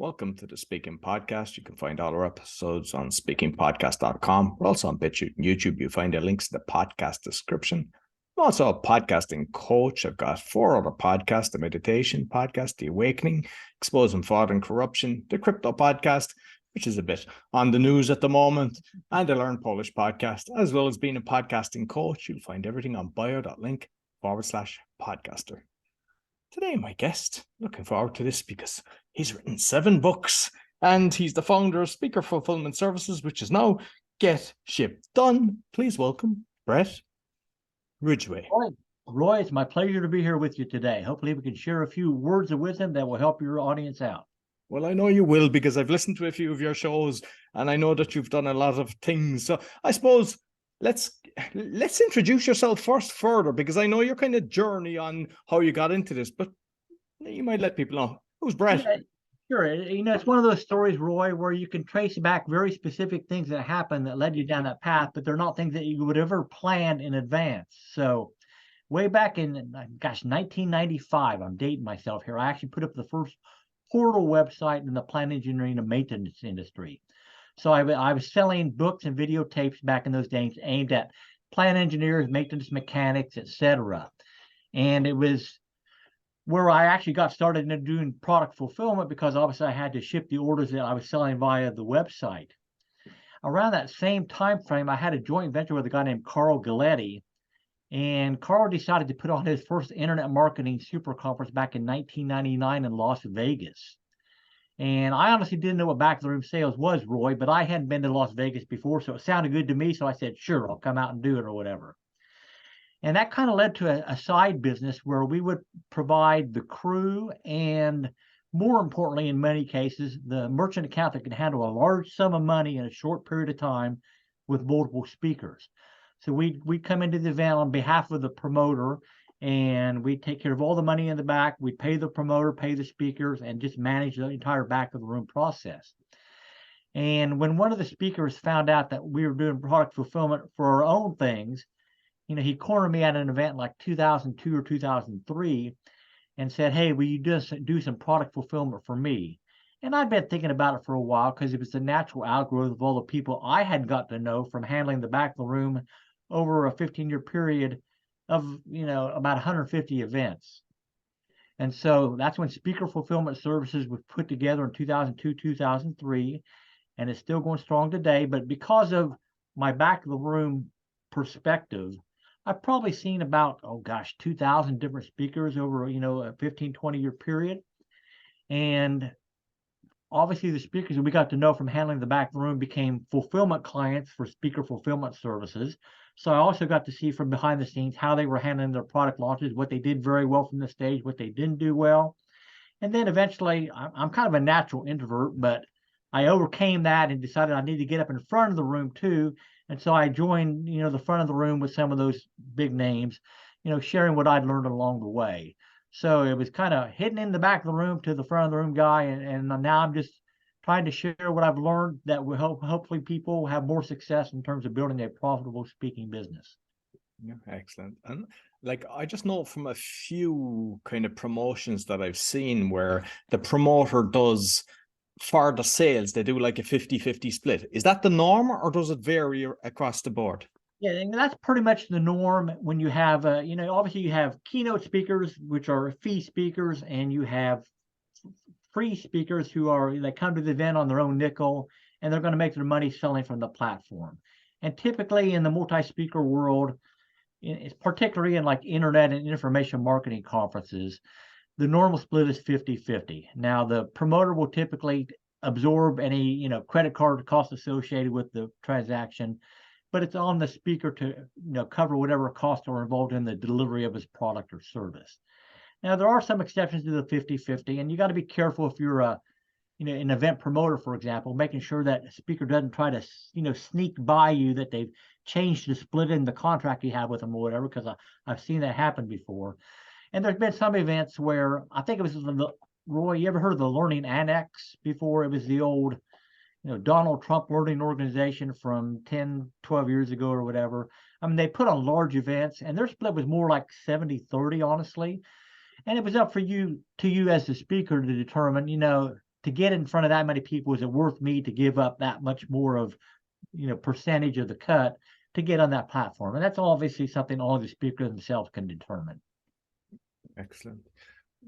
Welcome to the Speaking Podcast. You can find all our episodes on speakingpodcast.com. We're also on BitChute and YouTube. You find the links in the podcast description. I'm also a podcasting coach. I've got 4 other podcasts: the Meditation Podcast, the Awakening, Exposing Fraud and Corruption, the Crypto Podcast, which is a bit on the news at the moment, and the Learn Polish Podcast, as well as being a podcasting coach. You'll find everything on bio.link/podcaster. Today, my guest, looking forward to this because he's written 7 books and he's the founder of Speaker Fulfillment Services, which is now Get Ship Done. Please welcome Bret Ridgway. Roy, it's my pleasure to be here with you today. Hopefully we can share a few words of wisdom that will help your audience out. Well, I know you will, because I've listened to a few of your shows and I know that you've done a lot of things. So I suppose let's introduce yourself first further, because I know your kind of journey on how you got into this, but you might let people know. Who's Bret? Yeah, sure. It's one of those stories, Roy, where you can trace back very specific things that happened that led you down that path, but they're not things that you would ever plan in advance. So way back in, 1995, I'm dating myself here, I actually put up the first portal website in the plant engineering and maintenance industry. So I was selling books and videotapes back in those days aimed at plant engineers, maintenance mechanics, etc. And it was where I actually got started in doing product fulfillment, because obviously I had to ship the orders that I was selling via the website. Around that same time frame, I had a joint venture with a guy named Carl Galletti, and Carl decided to put on his first internet marketing super conference back in 1999 in Las Vegas. And I honestly didn't know what back of the room sales was, Roy, but I hadn't been to Las Vegas before, so it sounded good to me. So I said, sure, I'll come out and do it or whatever. And that kind of led to a side business where we would provide the crew and, more importantly, in many cases, the merchant account that can handle a large sum of money in a short period of time with multiple speakers. So we come into the event on behalf of the promoter, and we take care of all the money in the back. We pay the promoter, pay the speakers, and just manage the entire back of the room process. And when one of the speakers found out that we were doing product fulfillment for our own things, he cornered me at an event like 2002 or 2003 and said, hey, will you just do some product fulfillment for me? And I'd been thinking about it for a while, because it was the natural outgrowth of all the people I had got to know from handling the back of the room over a 15-year period of, about 150 events. And so that's when Speaker Fulfillment Services was put together in 2002, 2003, and it's still going strong today. But because of my back of the room perspective, I've probably seen about, 2,000 different speakers over, a 15, 20-year period. And obviously the speakers that we got to know from handling the back of the room became fulfillment clients for Speaker Fulfillment Services. So I also got to see from behind the scenes how they were handling their product launches, what they did very well from the stage, what they didn't do well. And then eventually, I'm kind of a natural introvert, but I overcame that and decided I need to get up in front of the room too. And so I joined, the front of the room with some of those big names, sharing what I'd learned along the way. So it was kind of hidden in the back of the room to the front of the room guy. And now I'm just trying to share what I've learned that will help, hopefully, people have more success in terms of building a profitable speaking business. Yeah, excellent. And I just know from a few kind of promotions that I've seen where the promoter does, for the sales, they do like a 50-50 split. Is that the norm, or does it vary across the board? Yeah, and that's pretty much the norm when you have, obviously you have keynote speakers, which are fee speakers, and you have free speakers they come to the event on their own nickel, and they're going to make their money selling from the platform. And typically in the multi-speaker world, it's particularly in like internet and information marketing conferences, the normal split is 50-50. Now the promoter will typically absorb any, credit card costs associated with the transaction, but it's on the speaker to, cover whatever costs are involved in the delivery of his product or service. Now, there are some exceptions to the 50-50, and you got to be careful if you're an event promoter, for example, making sure that a speaker doesn't try to, sneak by you, that they've changed the split in the contract you have with them or whatever, because I've seen that happen before. And there's been some events where, I think it was, Roy, you ever heard of the Learning Annex before? It was the old, Donald Trump learning organization from 10, 12 years ago or whatever. I mean, they put on large events, and their split was more like 70-30, honestly. And it was up for you as the speaker to determine, to get in front of that many people, is it worth me to give up that much more of, percentage of the cut to get on that platform? And that's obviously something all the speakers themselves can determine. Excellent.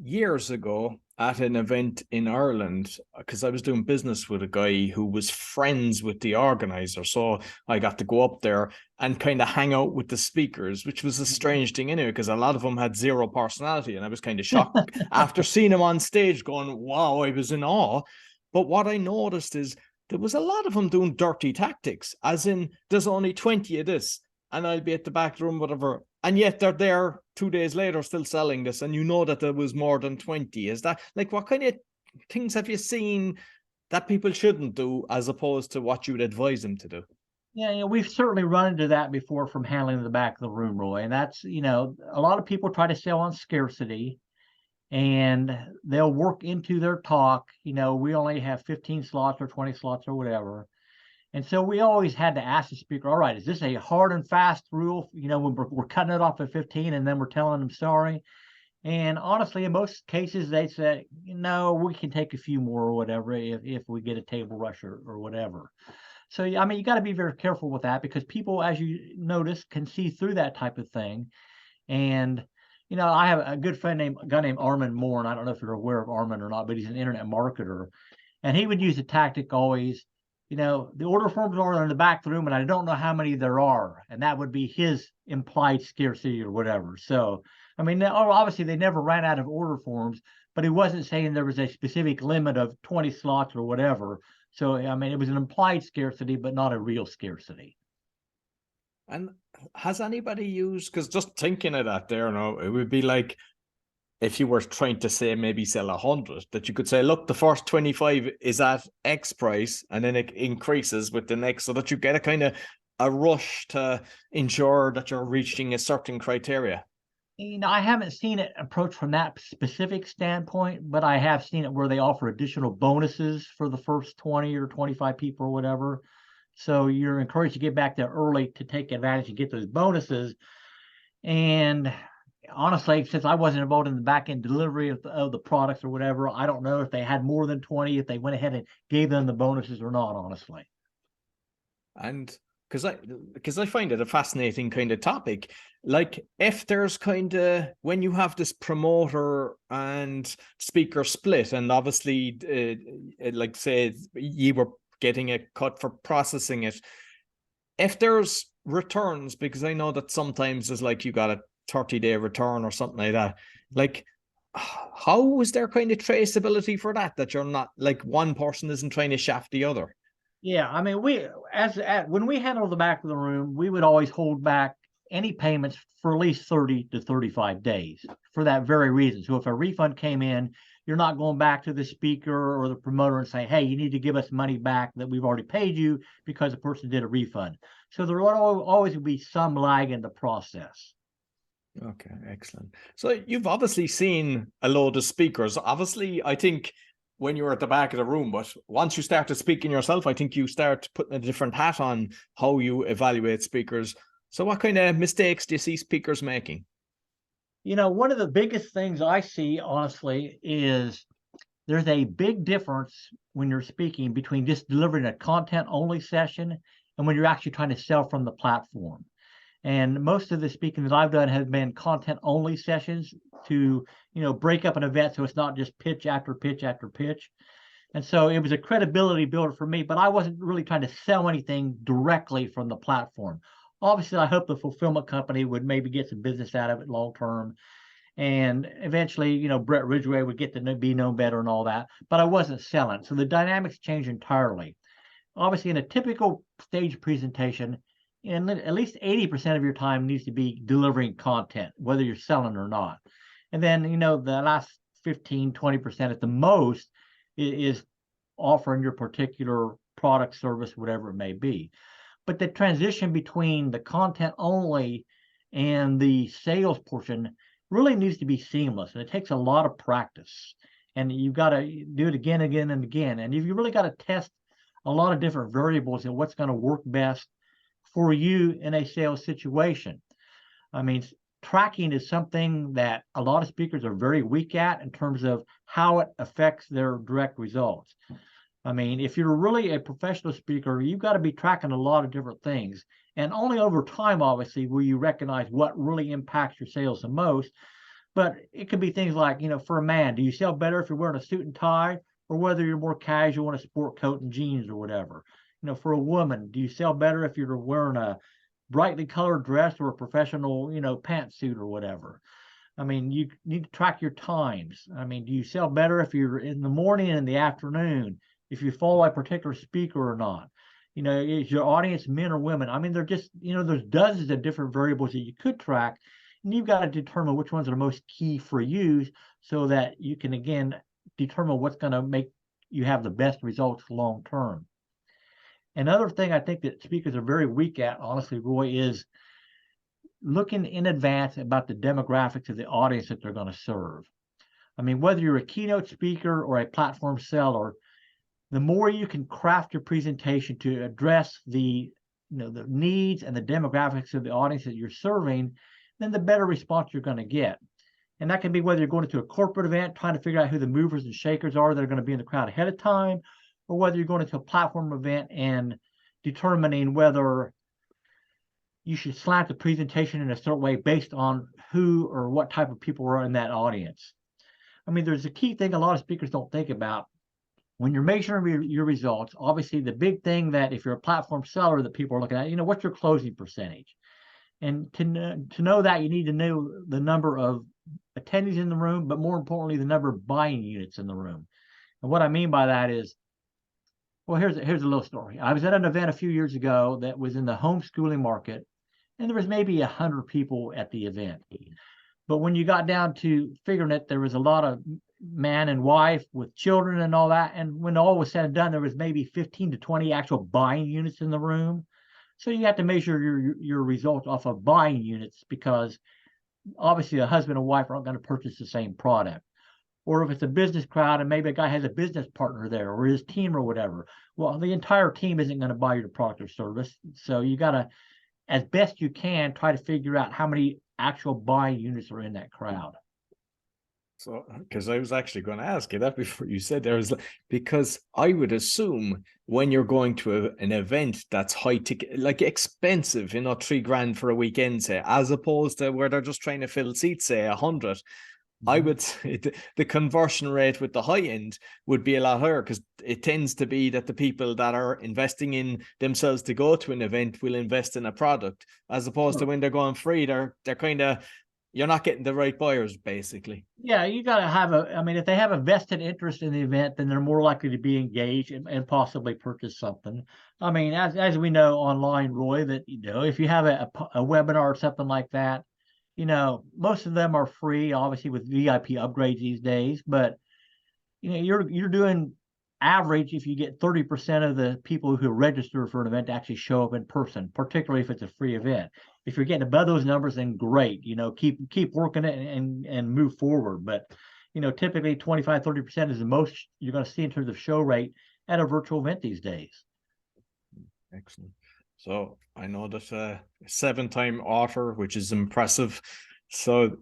Years ago at an event in Ireland, because I was doing business with a guy who was friends with the organizer. So I got to go up there and kind of hang out with the speakers, which was a strange thing anyway, because a lot of them had zero personality. And I was kind of shocked after seeing them on stage going, wow, I was in awe. But what I noticed is there was a lot of them doing dirty tactics, as in there's only 20 of this and I'll be at the back room, whatever. And yet they're there 2 days later still selling this, and that there was more than 20. Is that like, what kind of things have you seen that people shouldn't do as opposed to what you would advise them to do? Yeah, we've certainly run into that before from handling the back of the room, Roy. And that's, a lot of people try to sell on scarcity, and they'll work into their talk. We only have 15 slots or 20 slots or whatever. And so we always had to ask the speaker, all right, is this a hard and fast rule? When we're cutting it off at 15 and then we're telling them sorry. And honestly, in most cases, they said, no, we can take a few more or whatever if we get a table rush or whatever. So, I mean, you got to be very careful with that, because people, as you notice, can see through that type of thing. And, I have a good friend a guy named Armin Moore, and I don't know if you're aware of Armin or not, but he's an internet marketer. And he would use the tactic always, the order forms are in the back of the room, and I don't know how many there are. And that would be his implied scarcity or whatever. So, I mean, obviously they never ran out of order forms, but he wasn't saying there was a specific limit of 20 slots or whatever. So, I mean, it was an implied scarcity, but not a real scarcity. And has anybody used, because just thinking of that there, it would be like, if you were trying to say maybe sell 100, that you could say, look, the first 25 is at X price, and then it increases with the next, so that you get a kind of a rush to ensure that you're reaching a certain criteria. I haven't seen it approached from that specific standpoint, but I have seen it where they offer additional bonuses for the first 20 or 25 people or whatever. So you're encouraged to get back there early to take advantage and get those bonuses. And honestly, since I wasn't involved in the back end delivery of the products or whatever, I don't know if they had more than 20, if they went ahead and gave them the bonuses or not, honestly. And because I find it a fascinating kind of topic. Like, if there's kind of, when you have this promoter and speaker split, and obviously like say you were getting a cut for processing it, if there's returns, because I know that sometimes it's like you got a 30-day return or something like that, like, how is there kind of traceability for that you're not, like, one person isn't trying to shaft the other? Yeah, I mean, when we handle the back of the room, we would always hold back any payments for at least 30 to 35 days for that very reason. So if a refund came in, you're not going back to the speaker or the promoter and saying, hey, you need to give us money back that we've already paid you because the person did a refund. So there will always be some lag in the process. Okay, excellent. So you've obviously seen a load of speakers. Obviously, I think when you were at the back of the room, but once you started speaking yourself, I think you start putting a different hat on how you evaluate speakers. So what kind of mistakes do you see speakers making? One of the biggest things I see, honestly, is there's a big difference when you're speaking between just delivering a content-only session and when you're actually trying to sell from the platform. And most of the speaking that I've done have been content-only sessions to, break up an event so it's not just pitch after pitch after pitch. And so it was a credibility builder for me, but I wasn't really trying to sell anything directly from the platform. Obviously, I hope the fulfillment company would maybe get some business out of it long term. And eventually, Bret Ridgway would get to be known better and all that, but I wasn't selling. So the dynamics changed entirely. Obviously, in a typical stage presentation, and at least 80% of your time needs to be delivering content, whether you're selling or not. And then, the last 15, 20% at the most is offering your particular product, service, whatever it may be. But the transition between the content only and the sales portion really needs to be seamless. And it takes a lot of practice. And you've got to do it again, again, and again. And you've really got to test a lot of different variables and what's going to work best for you in a sales situation. I mean, tracking is something that a lot of speakers are very weak at in terms of how it affects their direct results. I mean, if you're really a professional speaker, you've got to be tracking a lot of different things. And only over time, obviously, will you recognize what really impacts your sales the most. But it could be things like, for a man, do you sell better if you're wearing a suit and tie, or whether you're more casual in a sport coat and jeans or whatever? For a woman, do you sell better if you're wearing a brightly colored dress or a professional, pantsuit or whatever? I mean, you need to track your times. I mean, do you sell better if you're in the morning and in the afternoon? If you follow a particular speaker or not? Is your audience men or women? I mean, they're just, there's dozens of different variables that you could track, and you've got to determine which ones are most key for you so that you can, again, determine what's going to make you have the best results long term. Another thing I think that speakers are very weak at, honestly, Roy, is looking in advance about the demographics of the audience that they're going to serve. I mean, whether you're a keynote speaker or a platform seller, the more you can craft your presentation to address the needs and the demographics of the audience that you're serving, then the better response you're going to get. And that can be whether you're going to a corporate event, trying to figure out who the movers and shakers are that are going to be in the crowd ahead of time, or whether you're going to a platform event and determining whether you should slant the presentation in a certain way based on who or what type of people are in that audience. I mean, there's a key thing a lot of speakers don't think about. When you're measuring your results, obviously the big thing that if you're a platform seller that people are looking at, what's your closing percentage? And to know that, you need to know the number of attendees in the room, but more importantly, the number of buying units in the room. And what I mean by that is, well, here's a little story. I was at an event a few years ago that was in the homeschooling market, and there was maybe 100 people at the event. But when you got down to figuring it, there was a lot of man and wife with children and all that. And when all was said and done, there was maybe 15 to 20 actual buying units in the room. So you have to measure your results off of buying units, because obviously a husband and wife aren't going to purchase the same product. Or if it's a business crowd and maybe a guy has a business partner there or his team or whatever, well, the entire team isn't going to buy your product or service. So you got to, as best you can, try to figure out how many actual buying units are in that crowd. So, because I was actually going to ask you that before you said there, was because I would assume when you're going to an event that's high ticket, like expensive, $3,000 for a weekend, say, as opposed to where they're just trying to fill seats, say 100. I would say the conversion rate with the high end would be a lot higher, because it tends to be that the people that are investing in themselves to go to an event will invest in a product, as opposed to when they're going free, they're kind of, you're not getting the right buyers, basically. Yeah, you got to have if they have a vested interest in the event, then they're more likely to be engaged and possibly purchase something. I mean, as we know online, Roy, that, if you have a webinar or something like that, most of them are free, obviously with VIP upgrades these days, but, you're doing average if you get 30% of the people who register for an event to actually show up in person, particularly if it's a free event. If you're getting above those numbers, then great, keep working it and move forward. But, typically 25, 30% is the most you're going to see in terms of show rate at a virtual event these days. Excellent. So I know that a 7-time author, which is impressive. So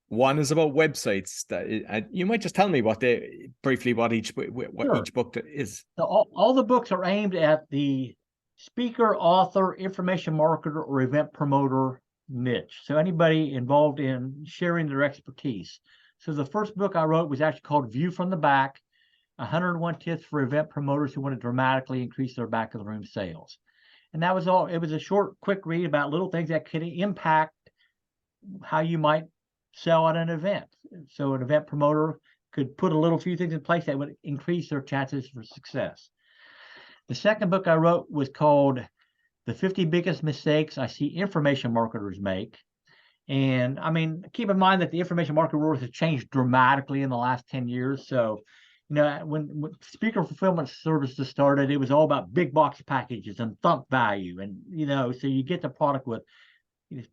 one is about websites. That you might just tell me what each book is. So all the books are aimed at the speaker, author, information marketer, or event promoter niche. So anybody involved in sharing their expertise. So the first book I wrote was actually called View from the Back, 101 Tips for Event Promoters Who Want to Dramatically Increase Their Back of the Room Sales. And that was all. It was a short, quick read about little things that could impact how you might sell at an event. So an event promoter could put a few things in place that would increase their chances for success. The second book I wrote was called The 50 Biggest Mistakes I See Information Marketers Make. And I mean, keep in mind that the information marketing world has changed dramatically in the last 10 years. So, when speaker fulfillment services started, it was all about big box packages and thump value. And, so you get the product with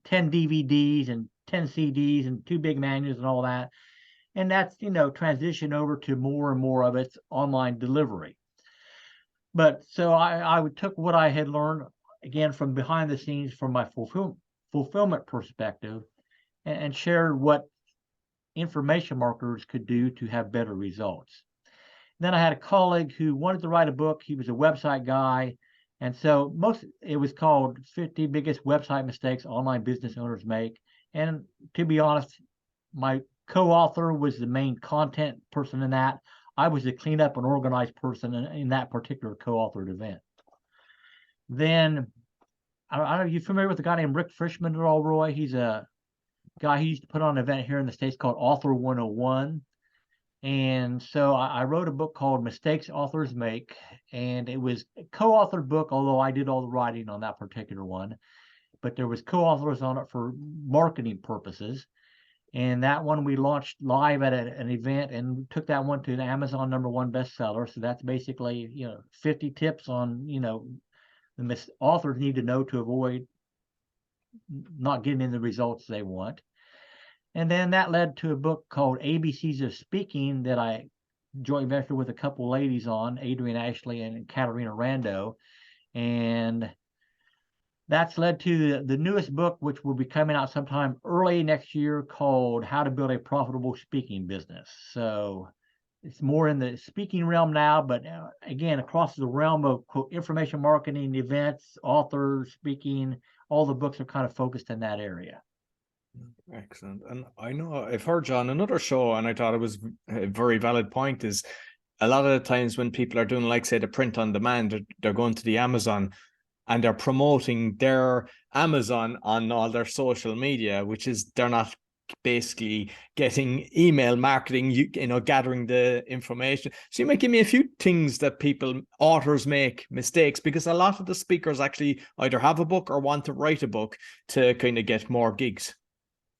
10 DVDs and 10 CDs and 2 big manuals and all that. And that's, transitioned over to more and more of its online delivery. But so I took what I had learned, again, from behind the scenes from my fulfillment perspective, and shared what information marketers could do to have better results. Then I had a colleague who wanted to write a book. He was a website guy. And so it was called 50 Biggest Website Mistakes Online Business Owners Make. And to be honest, my co-author was the main content person in that. I was the cleanup and organized person in that particular co-authored event. Then, I don't know, are you familiar with a guy named Rick Frischman at all, Roy? He's a guy who used to put on an event here in the States called Author 101. And so I wrote a book called Mistakes Authors Make, and it was a co-authored book, although I did all the writing on that particular one. But there was co-authors on it for marketing purposes. And that one we launched live at an event and took that one to an Amazon #1 bestseller. So that's basically, 50 tips on, the authors need to know to avoid not getting the results they want. And then that led to a book called ABCs of Speaking that I joint ventured with a couple ladies on, Adrienne Ashley and Katarina Rando. And that's led to the newest book, which will be coming out sometime early next year, called How to Build a Profitable Speaking Business. So it's more in the speaking realm now, but again, across the realm of information marketing, events, authors, speaking, all the books are kind of focused in that area. Excellent. And I know I've heard you on another show, and I thought it was a very valid point, is a lot of the times when people are doing, like, say, the print on demand, they're going to the Amazon and they're promoting their Amazon on all their social media, which is they're not basically getting email marketing, gathering the information. So you might give me a few things that authors make mistakes, because a lot of the speakers actually either have a book or want to write a book to kind of get more gigs.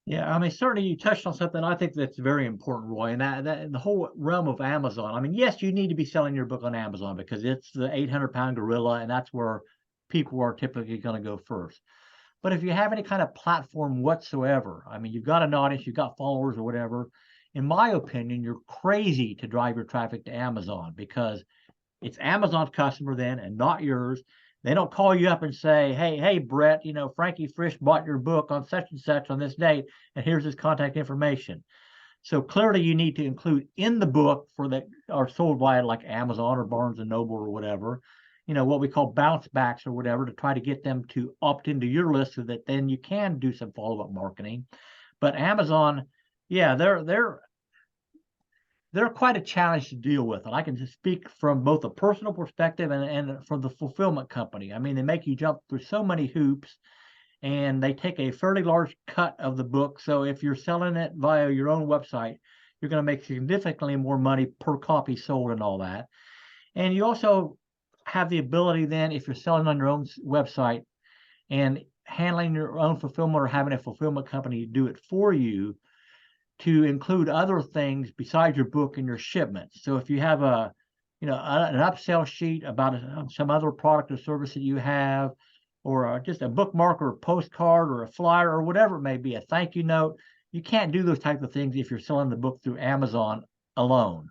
Yeah, I mean, certainly you touched on something I think that's very important, Roy, and that the whole realm of Amazon. I mean, yes, you need to be selling your book on Amazon because it's the 800-pound gorilla, and that's where people are typically going to go first. But if you have any kind of platform whatsoever, I mean, you've got an audience, you've got followers or whatever, in my opinion, you're crazy to drive your traffic to Amazon, because it's Amazon's customer then and not yours. They don't call you up and say, hey, Bret, Frankie Frisch bought your book on such and such on this date, and here's his contact information. So clearly you need to include in the book that are sold via like Amazon or Barnes and Noble or whatever, what we call bounce backs or whatever, to try to get them to opt into your list so that then you can do some follow-up marketing. But Amazon, yeah, they're quite a challenge to deal with. And I can just speak from both a personal perspective and from the fulfillment company. I mean, they make you jump through so many hoops, and they take a fairly large cut of the book. So if you're selling it via your own website, you're going to make significantly more money per copy sold and all that. And you also have the ability then, if you're selling on your own website and handling your own fulfillment or having a fulfillment company do it for you, to include other things besides your book in your shipments. So if you have an upsell sheet about some other product or service that you have, or just a bookmark or a postcard or a flyer or whatever it may be, a thank you note, you can't do those type of things if you're selling the book through Amazon alone.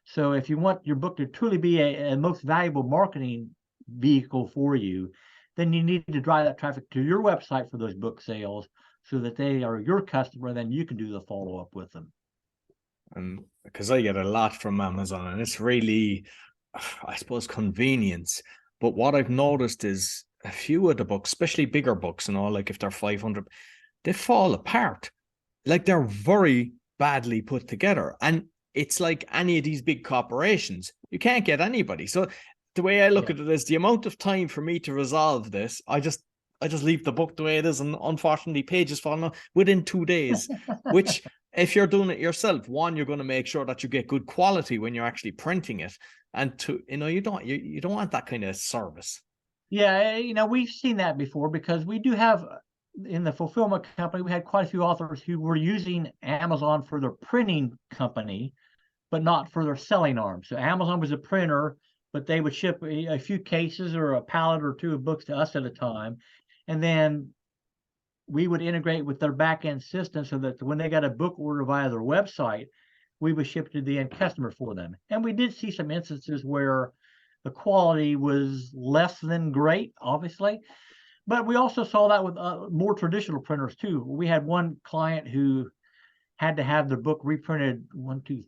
So if you want your book to truly be a most valuable marketing vehicle for you, then you need to drive that traffic to your website for those book sales, so that they are your customer, and then you can do the follow-up with them. And because I get a lot from Amazon, and it's really, I suppose, convenience. But what I've noticed is a few of the books, especially bigger books and all, like if they're 500, they fall apart. Like, they're very badly put together. And it's like any of these big corporations, you can't get anybody. So the way I look at it is, the amount of time for me to resolve this, I just leave the book the way it is, and unfortunately pages fall out within 2 days, which, if you're doing it yourself, one, you're going to make sure that you get good quality when you're actually printing it, and two, you don't want that kind of service. Yeah, we've seen that before, because we do have, in the fulfillment company, we had quite a few authors who were using Amazon for their printing company, but not for their selling arm. So Amazon was a printer, but they would ship a few cases or a pallet or two of books to us at a time. And then we would integrate with their back-end system so that when they got a book order via their website, we would ship to the end customer for them. And we did see some instances where the quality was less than great, obviously. But we also saw that with more traditional printers too. We had one client who had to have their book reprinted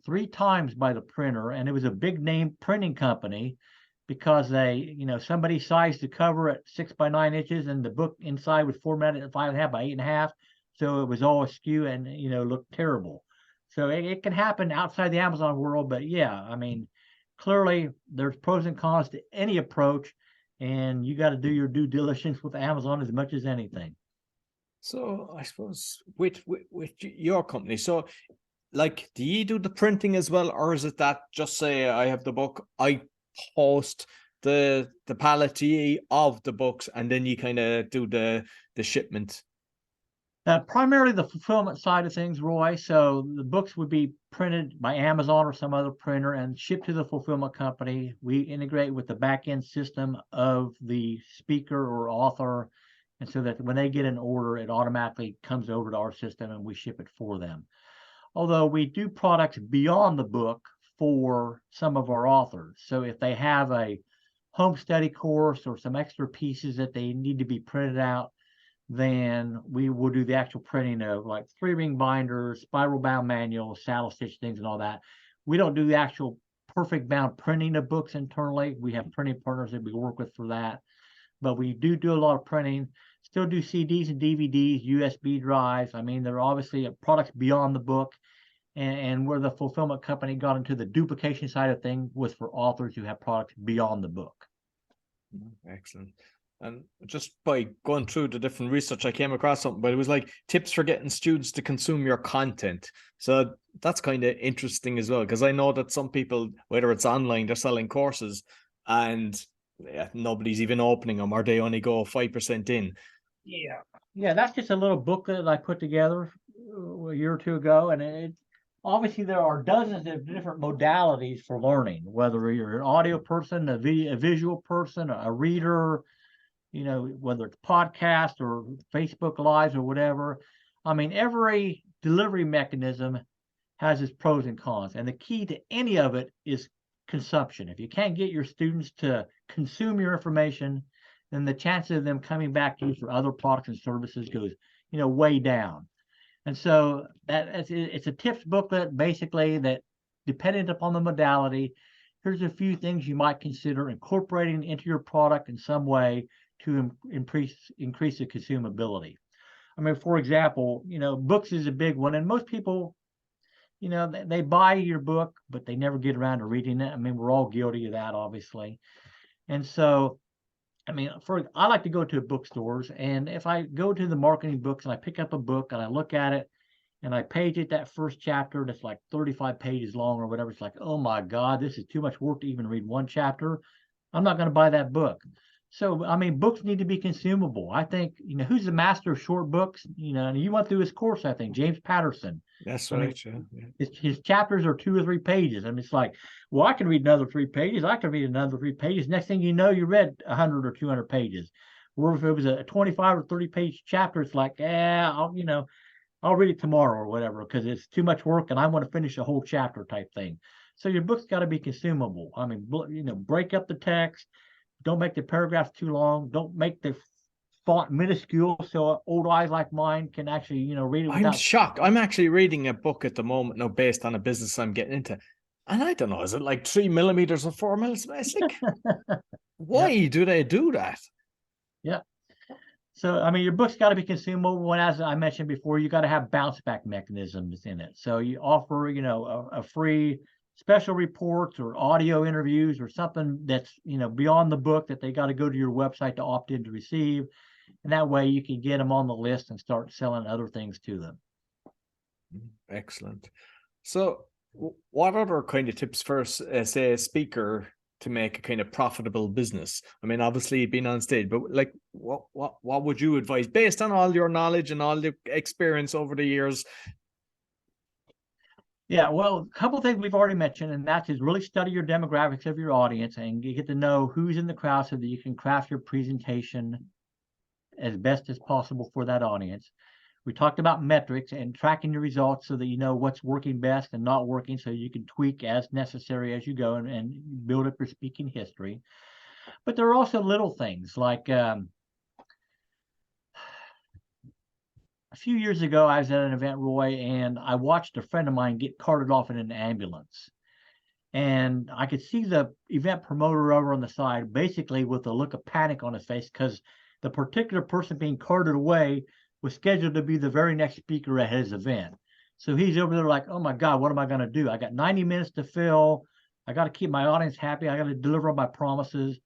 3 times by the printer, and it was a big name printing company because somebody sized the cover at 6 by 9 inches, and the book inside was formatted at 5.5 by 8.5, so it was all askew and looked terrible. So it can happen outside the Amazon world, but yeah, I mean, clearly there's pros and cons to any approach, and you got to do your due diligence with Amazon as much as anything. So I suppose with your company, so like, do you do the printing as well, or is it that just say I have the book, I post the pallet to you of the books, and then you kind of do the shipment? Primarily the fulfillment side of things, Roy. So the books would be printed by Amazon or some other printer and shipped to the fulfillment company. We integrate with the back end system of the speaker or author, and so that when they get an order, it automatically comes over to our system and we ship it for them. Although we do products beyond the book for some of our authors. So if they have a home study course or some extra pieces that they need to be printed out, then we will do the actual printing of like 3-ring binders, spiral bound manuals, saddle stitch things, and all that. We don't do the actual perfect bound printing of books internally. We have printing partners that we work with for that, but we do a lot of printing. Still do CDs and DVDs, USB drives. I mean, there are obviously products beyond the book, and where the fulfillment company got into the duplication side of things was for authors who have products beyond the book. Excellent. And just by going through the different research, I came across something, but it was like tips for getting students to consume your content. So that's kind of interesting as well, because I know that some people, whether it's online, they're selling courses and nobody's even opening them, or they only go 5% in. Yeah, that's just a little booklet that I put together a year or two ago, and obviously there are dozens of different modalities for learning, whether you're an audio person, a visual person, a reader, whether it's podcast or Facebook Lives or whatever. I mean, every delivery mechanism has its pros and cons, and the key to any of it is consumption. If you can't get your students to consume your information, then the chances of them coming back to you for other products and services goes, way down. And so it's a tips booklet, basically, that, dependent upon the modality, here's a few things you might consider incorporating into your product in some way to increase the consumability. I mean, for example, books is a big one, and most people, they buy your book, but they never get around to reading it. I mean, we're all guilty of that, obviously. And so, I mean, I like to go to bookstores, and if I go to the marketing books and I pick up a book and I look at it and I page it, that first chapter that's like 35 pages long or whatever, it's like, oh my God, this is too much work to even read one chapter. I'm not going to buy that book. So, I mean, books need to be consumable. I think, who's the master of short books? And you went through his course, I think, James Patterson. That's right. I mean, yeah. His chapters are 2 or 3 pages. I mean, it's like, well, I can read another 3 pages. I can read another 3 pages. Next thing you know, you read 100 or 200 pages. Or if it was a 25 or 30 page chapter, it's like, I'll read it tomorrow or whatever, because it's too much work and I want to finish a whole chapter type thing. So your book's got to be consumable. I mean, break up the text. Don't make the paragraphs too long. Don't make the font minuscule so old eyes like mine can actually, read it without... I'm shocked. I'm actually reading a book at the moment now based on a business I'm getting into. And I don't know, is it like 3 millimeters or 4 millimeters? Like, why do they do that? Yeah. So, I mean, your book's got to be consumable. And as I mentioned before, you got to have bounce back mechanisms in it. So you offer, a free special reports or audio interviews or something that's, beyond the book that they got to go to your website to opt in to receive. And that way you can get them on the list and start selling other things to them. Excellent. So what other kind of tips for, say, a speaker to make a kind of profitable business? I mean, obviously being on stage, but like, what would you advise based on all your knowledge and all the experience over the years? Yeah, well, a couple of things we've already mentioned, and that is really study your demographics of your audience and you get to know who's in the crowd so that you can craft your presentation as best as possible for that audience. We talked about metrics and tracking your results so that you know what's working best and not working, so you can tweak as necessary as you go and build up your speaking history. But there are also little things like a few years ago, I was at an event, Roy, and I watched a friend of mine get carted off in an ambulance. And I could see the event promoter over on the side, basically with a look of panic on his face, because the particular person being carted away was scheduled to be the very next speaker at his event. So he's over there like, oh my God, what am I going to do? I got 90 minutes to fill. I got to keep my audience happy. I got to deliver on my promises.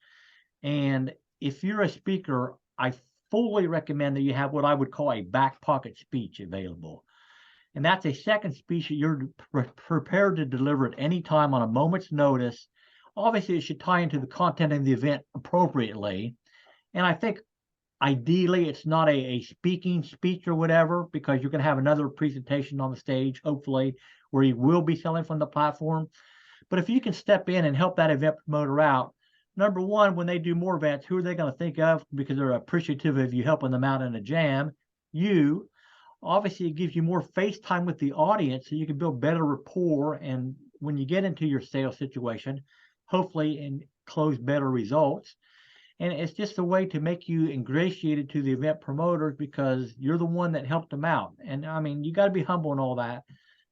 And if you're a speaker, I fully recommend that you have what I would call a back pocket speech available. And that's a second speech that you're prepared to deliver at any time on a moment's notice. Obviously, it should tie into the content of the event appropriately. And I think ideally it's not a speaking speech or whatever, because you're going to have another presentation on the stage, hopefully, where you will be selling from the platform. But if you can step in and help that event promoter out, number one, when they do more events, who are they going to think of because they're appreciative of you helping them out in a jam? You. Obviously, it gives you more face time with the audience so you can build better rapport. And when you get into your sales situation, hopefully, and close better results. And it's just a way to make you ingratiated to the event promoters because you're the one that helped them out. And I mean, you got to be humble and all that.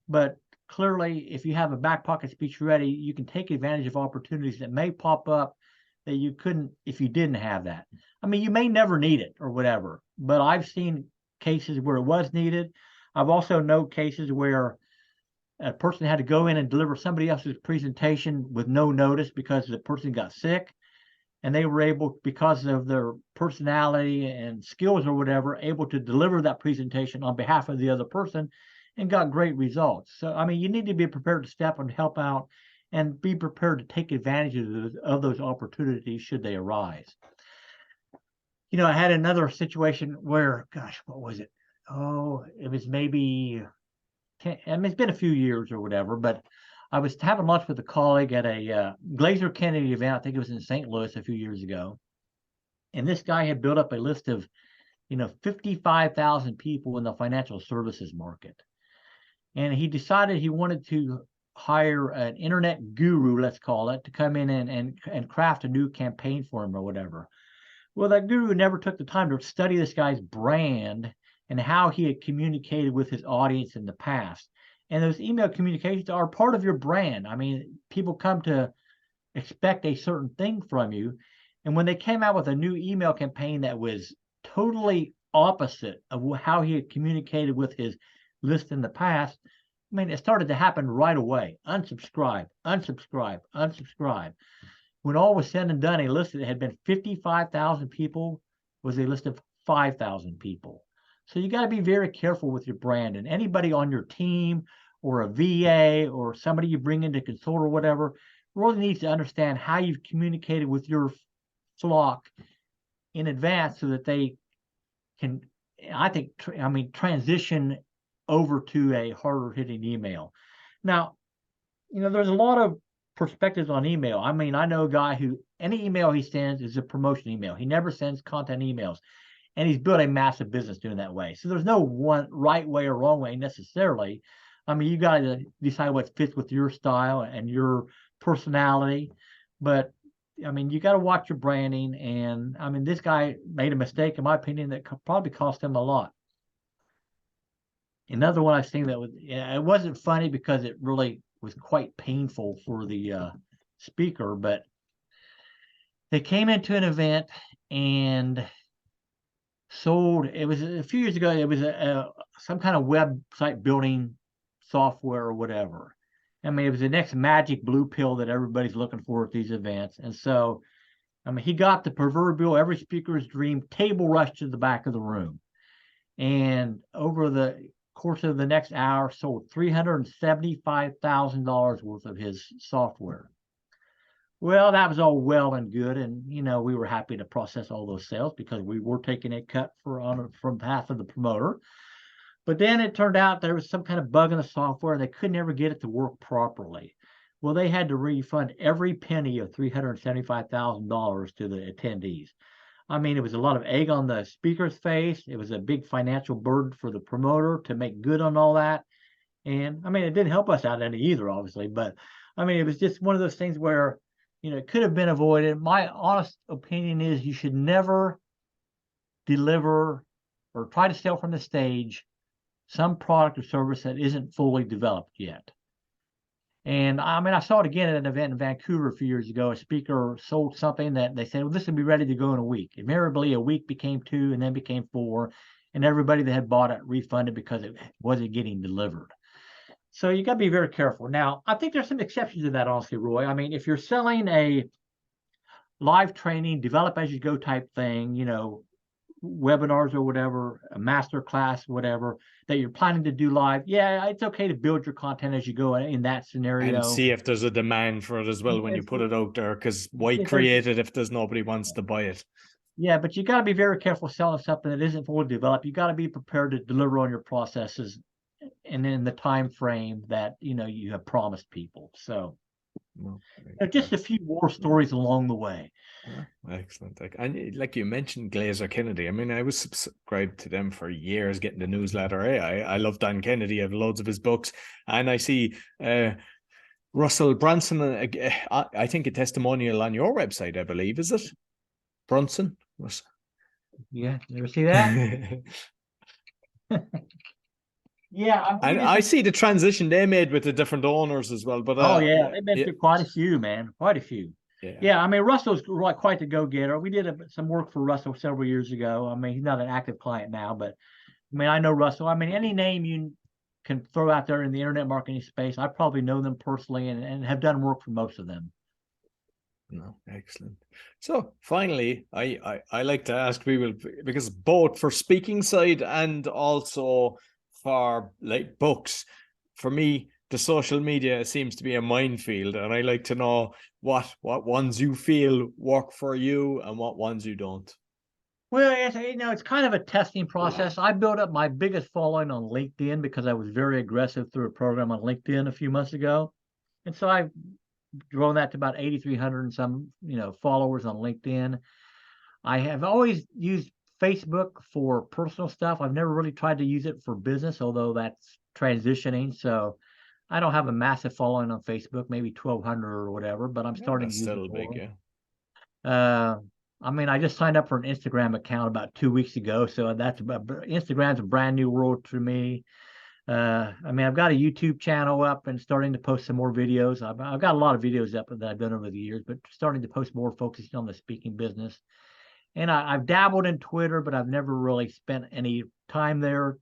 But clearly, if you have a back pocket speech ready, you can take advantage of opportunities that may pop up that you couldn't if you didn't have that. I mean, you may never need it or whatever, but I've seen cases where it was needed. I've also known cases where a person had to go in and deliver somebody else's presentation with no notice because the person got sick, and they were able, because of their personality and skills or whatever, able to deliver that presentation on behalf of the other person and got great results. So, I mean, you need to be prepared to step and help out and be prepared to take advantage of those opportunities should they arise. You know, I had another situation where, gosh, what was it? Oh, it was maybe 10, I mean, it's been a few years or whatever, but I was having lunch with a colleague at a Glazer Kennedy event. I think it was in St. Louis a few years ago. And this guy had built up a list of, 55,000 people in the financial services market. And he decided he wanted to hire an internet guru, let's call it, to come in and craft a new campaign for him or whatever. Well, that guru never took the time to study this guy's brand and how he had communicated with his audience in the past. And those email communications are part of your brand. I mean, people come to expect a certain thing from you. And when they came out with a new email campaign that was totally opposite of how he had communicated with his list in the past, I mean, it started to happen right away. Unsubscribe, unsubscribe, unsubscribe. When all was said and done, a list that had been 55,000 people was a list of 5,000 people. So you got to be very careful with your brand, and anybody on your team or a VA or somebody you bring in to consult or whatever really needs to understand how you've communicated with your flock in advance so that they can, transition over to a harder hitting email. Now, there's a lot of perspectives on email. I mean, I know a guy who any email he sends is a promotion email. He never sends content emails, and he's built a massive business doing that way. So there's no one right way or wrong way necessarily. I mean, you got to decide what fits with your style and your personality. But I mean, you got to watch your branding. And I mean, this guy made a mistake, in my opinion, that probably cost him a lot. Another one I've seen that was, it wasn't funny because it really was quite painful for the speaker, but they came into an event and sold, it was a few years ago, it was some kind of website building software or whatever. I mean, it was the next magic blue pill that everybody's looking for at these events. And so, I mean, he got the proverbial every speaker's dream table rush to the back of the room. And over the course of the next hour, sold $375,000 worth of his software. Well, that was all well and good, and we were happy to process all those sales because we were taking a cut from half of the promoter. But then it turned out there was some kind of bug in the software, and they could never get it to work properly. Well, they had to refund every penny of $375,000 to the attendees. I mean, it was a lot of egg on the speaker's face. It was a big financial burden for the promoter to make good on all that. And I mean, it didn't help us out any either, obviously. But I mean, it was just one of those things where, it could have been avoided. My honest opinion is you should never deliver or try to sell from the stage some product or service that isn't fully developed yet. And I mean, I saw it again at an event in Vancouver a few years ago. A speaker sold something that they said, well, this will be ready to go in a week. Invariably, a week became 2 and then became 4. And everybody that had bought it refunded because it wasn't getting delivered. So you got to be very careful. Now, I think there's some exceptions to that, honestly, Roy. I mean, if you're selling a live training, develop as you go type thing, webinars or whatever, a master class, whatever that you're planning to do live, yeah, it's okay to build your content as you go in that scenario. And see if there's a demand for it as well when you put it out there, because why create it if there's nobody wants to buy it? Yeah, but you got to be very careful selling something that isn't fully developed. You got to be prepared to deliver on your processes and in the time frame that you have promised people. So just a few war stories along the way. Excellent. And like you mentioned, Glazer Kennedy. I mean, I was subscribed to them for years, getting the newsletter. I love Dan Kennedy. I have loads of his books, and I see Russell Brunson. I think a testimonial on your website, I believe, is it Brunson? Yeah, you ever see that? Yeah, I see the transition they made with the different owners as well. But they've been through quite a few, man, quite a few. Yeah, I mean, Russell's quite the go-getter. We did some work for Russell several years ago. I mean, he's not an active client now, but I mean, I know Russell. I mean, any name you can throw out there in the internet marketing space, I probably know them personally and have done work for most of them. No, excellent. So finally, I like to ask people, because both for speaking side and also for like books, for me, the social media seems to be a minefield, and I like to know what ones you feel work for you and what ones you don't. Well, it's kind of a testing process. I built up my biggest following on LinkedIn because I was very aggressive through a program on LinkedIn a few months ago. And so I've grown that to about 8,300 and some, followers on LinkedIn. I have always used Facebook for personal stuff. I've never really tried to use it for business, although that's transitioning. So I don't have a massive following on Facebook, maybe 1,200 or whatever, but I'm starting to use it more. Yeah. I mean, I just signed up for an Instagram account about 2 weeks ago, so Instagram's a brand new world to me. I mean, I've got a YouTube channel up and starting to post some more videos. I've got a lot of videos up that I've done over the years, but starting to post more focusing on the speaking business. And I've dabbled in Twitter, but I've never really spent any time there.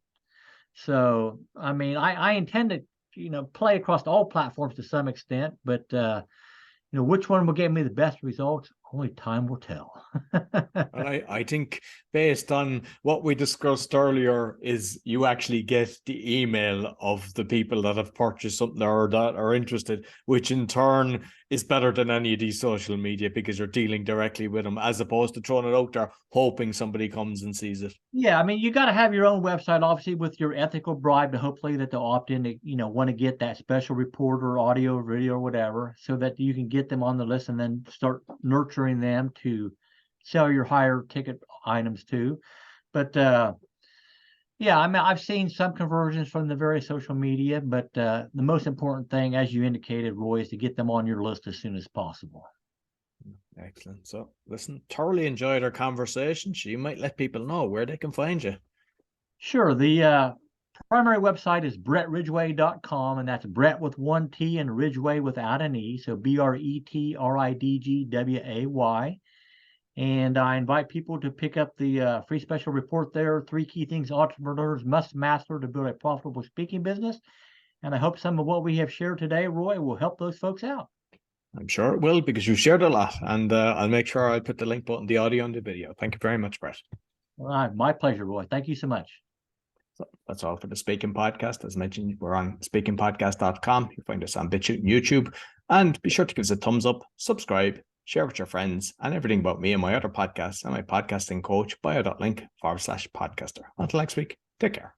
So, I mean, I intend to, play across all platforms to some extent, but, which one will give me the best results? Only time will tell. And I think based on what we discussed earlier is you actually get the email of the people that have purchased something or that are interested, which in turn is better than any of these social media because you're dealing directly with them as opposed to throwing it out there hoping somebody comes and sees it. Yeah, I mean, you got to have your own website, obviously, with your ethical bribe to hopefully that they'll opt in to, want to get that special report or audio or video or whatever so that you can get them on the list and then start nurturing them to sell your higher ticket items too. But yeah, I mean, I've seen some conversions from the various social media, but the most important thing, as you indicated, Roy, is to get them on your list as soon as possible. Excellent. So listen, thoroughly enjoyed our conversation. So you might let people know where they can find you. Sure. The primary website is BretRidgway.com, and that's Bret with 1 T and Ridgway without an E. So BretRidgway. And I invite people to pick up the free special report there, 3 key things entrepreneurs must master to build a profitable speaking business. And I hope some of what we have shared today, Roy, will help those folks out. I'm sure it will, because you shared a lot, and I'll make sure I put the link both in the audio and the video. Thank you very much, Bret. All right, my pleasure, Roy. Thank you so much. So that's all for the Speaking Podcast. As mentioned, we're on speakingpodcast.com. You find us on BitChute and YouTube. And be sure to give us a thumbs up, subscribe, share with your friends, and everything about me and my other podcasts and my podcasting coach, bio.link/podcaster. Until next week, take care.